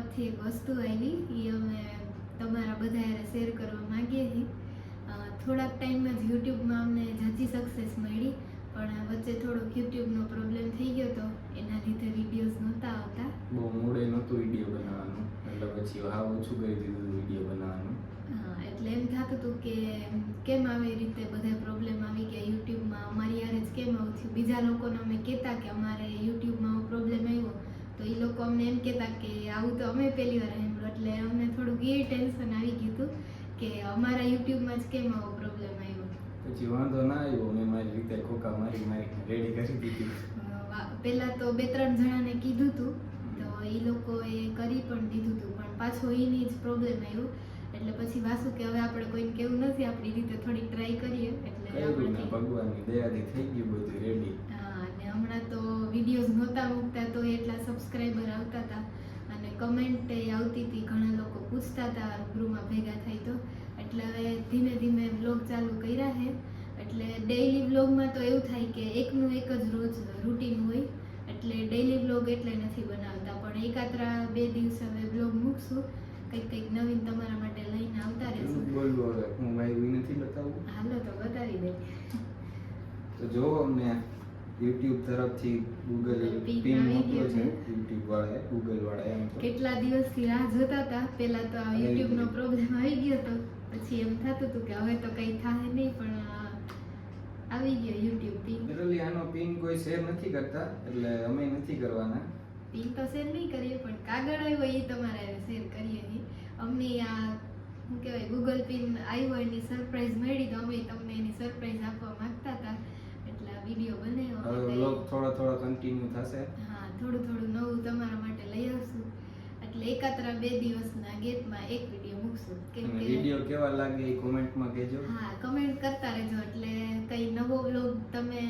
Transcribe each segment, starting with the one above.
તરફથી એક વસ્તુ આવી એ અમે તમારા બધા શેર કરવા માંગીએ છીએ. થોડાક ટાઈમમાં જ યુટ્યુબમાં અમને ઝાઝી સક્સેસ મળી, પણ વચ્ચે થોડોક યુટ્યુબનો પ્રોબ્લેમ થઈ ગયો હતો, એના લીધે વિડીયોઝ નહોતા આવતા. બહુ મૂડે નહોતું વિડીયો બનાવવાનું, એટલે પછી હાવ ઓછું કરી દીધું વિડીયો બનાવવાનું. એટલે એમ થતું હતું કે કેમ આવી રીતે બધા પ્રોબ્લેમ આવી ગયા યુટ્યુબમાં, અમારી યારે જ કેમ આવું થયું. બીજા લોકોને અમે કહેતા કે અમારે યુટ્યુબમાં આવો પ્રોબ્લેમ આવ્યો, તો એ લોકો અમને એમ કહેતા કે આવું તો અમે પહેલી વાર સાંભળ્યું. એટલે અમને થોડુંક એ ટેન્શન આવી ગયું હતું કે અમારા યુટ્યુબમાં જ કેમ આવો પ્રોબ્લેમ આવ્યો. પછી વાંધો ના આવ્યો, મેં મારી રીતે ખોખા મારી રેડી કરી દીધી. પહેલા તો 2-3 જણાને કીધું હતું, તો એ લોકોએ કરી પણ દીધું હતું, પણ પાછો એની જ પ્રોબ્લેમ આવ્યો. એટલે પછી વાસુ કે હવે આપણે કોઈને કેવું નથી, આપણી રીતે થોડીક ટ્રાય કરીએ. એટલે ભગવાનની દયાથી થઈ ગયું બધું રેડી. અને હમણાં તો વિડીયોઝ નહોતા મૂકતા તો એટલા સબસ્ક્રાઈબર આવતા હતા, અને કમેન્ટ આવતી હતી, ઘણા લોકો પૂછતા હતા રૂબરૂમાં ભેગા થઈ તો. એટલે હવે ધીમે ધીમે વ્લોગ ચાલુ કર્યા છે. એટલે ડેઈલી વ્લોગમાં તો એવું થાય કે એકનું એક જ રોજ રૂટીન હોય, એટલે ડેઈલી વ્લોગ એટલે નથી બનાવતા, પણ એકાત્રા 2 દિવસ હવે વ્લોગ મૂકશું, કંઈક નવીન તમારા માટે લઈને આવતા રહેશું. બોલવું હવે હું ભાઈ નથી બતાવું. હાલો તો બતાવી દે. તો જો અમને YouTube તરફથી ગૂગલ પિન મોકલ્યો છે, YouTube વાળાએ, ગૂગલ વાળાએ. એમ કેટલા દિવસથી રાહ જોતા હતા. પહેલા તો આ YouTube નો પ્રોબ્લેમ આવી ગયો હતો, પછી એમ થતું હતું કે હવે તો કંઈ થાય નહીં, પણ આવી ગયો YouTube પિન. એટલે આનો પિન કોઈ શેર નથી કરતા, એટલે અમે નથી કરવાના. પિન તો શેર નહીં કરીએ, પણ કાગળ આવ્યો એ તમારે શેર કરીએ છીએ. અમને આ શું કહેવાય ગૂગલ પિન આવ્યો એની સરપ્રાઈઝ મળી, તો અમે તમને એની સરપ્રાઈઝ આપવા માંગતા હતા, એટલે આ વિડીયો બનાવ્યો. હવે વ્લોગ થોડો કન્ટિન્યુ થશે. હા, થોડું નવું તમારા માટે લઈ આવશું. એટલે એકાત્રા 2 દિવસના ગેપમાં એક વિડીયો મૂકશું. કેમ કે વિડીયો કેવા લાગે એ કોમેન્ટમાં કહેજો. હા, કમેન્ટ કરતા રહેજો. એટલે કઈ નવો વ્લોગ તમે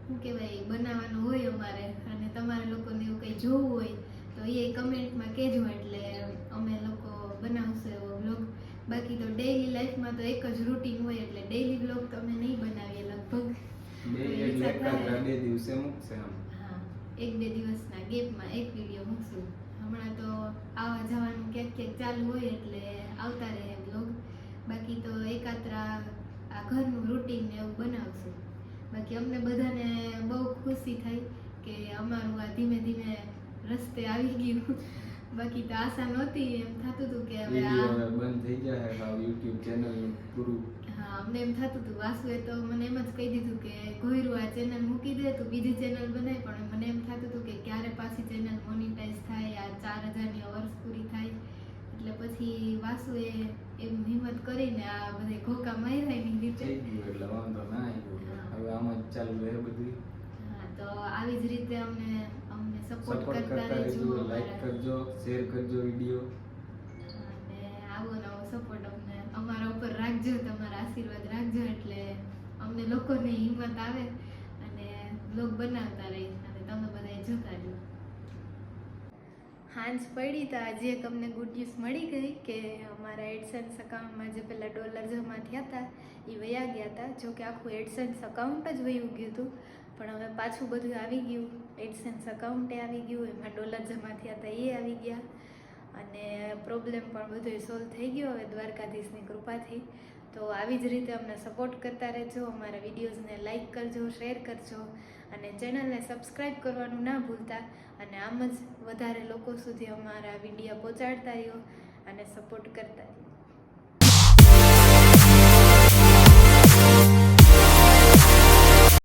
શું કહેવાય બનાવવાનો હોય અમારે, અને તમારા લોકોને એવું કંઈ જોવું હોય તો એ કમેન્ટમાં કહેજો, એટલે અમે લોકો બનાવશું એવો વ્લોગ. બાકી તો ડેઈલી લાઈફમાં તો એક જ રૂટીન હોય, એટલે ડેઈલી વ્લોગ તો અમે નહીં બનાવીએ લગભગ. 2 દિવસે મૂકશે આમ. હા, 1-2 દિવસના ગેપમાં એક વિડીયો મૂકશું. હમણાં તો આવવા જવાનું ક્યાંક ચાલુ હોય, એટલે આવતા રહે વ્લોગ. બાકી તો એકાત્રા આ ઘરનું રૂટીન એવું બનાવશું. બાકી અમને બધાને બહુ ખુશી થઈ કે અમારું આ ધીમે ધીમે રસ્તે આવી ગયું. બાકી તો આશા નહોતી, એમ થતું હતું કે હવે વિડિયો બંધ થઈ જાય, YouTube ચેનલ પૂરું. હા, અમને એમ થતું હતું. વાસુએ તો મને એમ જ કહી દીધું કે ઘોયરું આ ચેનલ મૂકી દે, તો બીજી ચેનલ બનાય. પણ મને એમ થતું હતું કે ક્યારે પાછી ચેનલ મોનિટાઈઝ થાય, આ 4000ની અવર્સ પૂરી થાય. એટલે પછી વાસુએ એમ હિંમત કરીને આ બધે ઘોકા માર્યા એની રીતે થઈ ગયું, એટલે વાંધો ના આવ્યો. હવે આમ જ ચાલુ રહે બધું. હા, તો આવી જ રીતે અમને સપોર્ટ કરતા રહેજો, લાઈક કરજો, શેર કરજો વિડીયો, અને આવો નવો સપોર્ટ અમને અમારા ઉપર રાખજો, તમારા આશીર્વાદ રાખજો, એટલે અમને લોકોને હિંમત આવે અને બ્લોગ બનાવતા રહી, અને તમે બધા જોતા રહો. હાંજ પડી તો આજે એક અમને ગુડ ન્યૂઝ મળી ગઈ કે અમારા એડસેન્સ અકાઉન્ટમાં જે પહેલાં ડોલર જમા થયા હતા એ વયા ગયા હતા. જો કે આખું એડસેન્સ અકાઉન્ટ જ વયું ગયું હતું, પણ હવે પાછું બધું આવી ગયું. એડસેન્સ અકાઉન્ટે આવી ગયું, એમાં ડોલર જમા થયા હતા એ આવી ગયા, અને પ્રોબ્લેમ પણ બધો સોલ્વ થઈ ગયો હવે દ્વારકાધીશની કૃપાથી. તો આવી જ રીતે અમને સપોર્ટ કરતા રહેજો, અમારા વિડીયોઝને લાઈક કરજો, શેર કરજો, અને ચેનલને સબસ્ક્રાઈબ કરવાનું ના ભૂલતા. અને આમ જ વધારે લોકો સુધી અમારા વિડીયો પહોંચાડતા રહ્યો અને સપોર્ટ કરતા રહ્યો.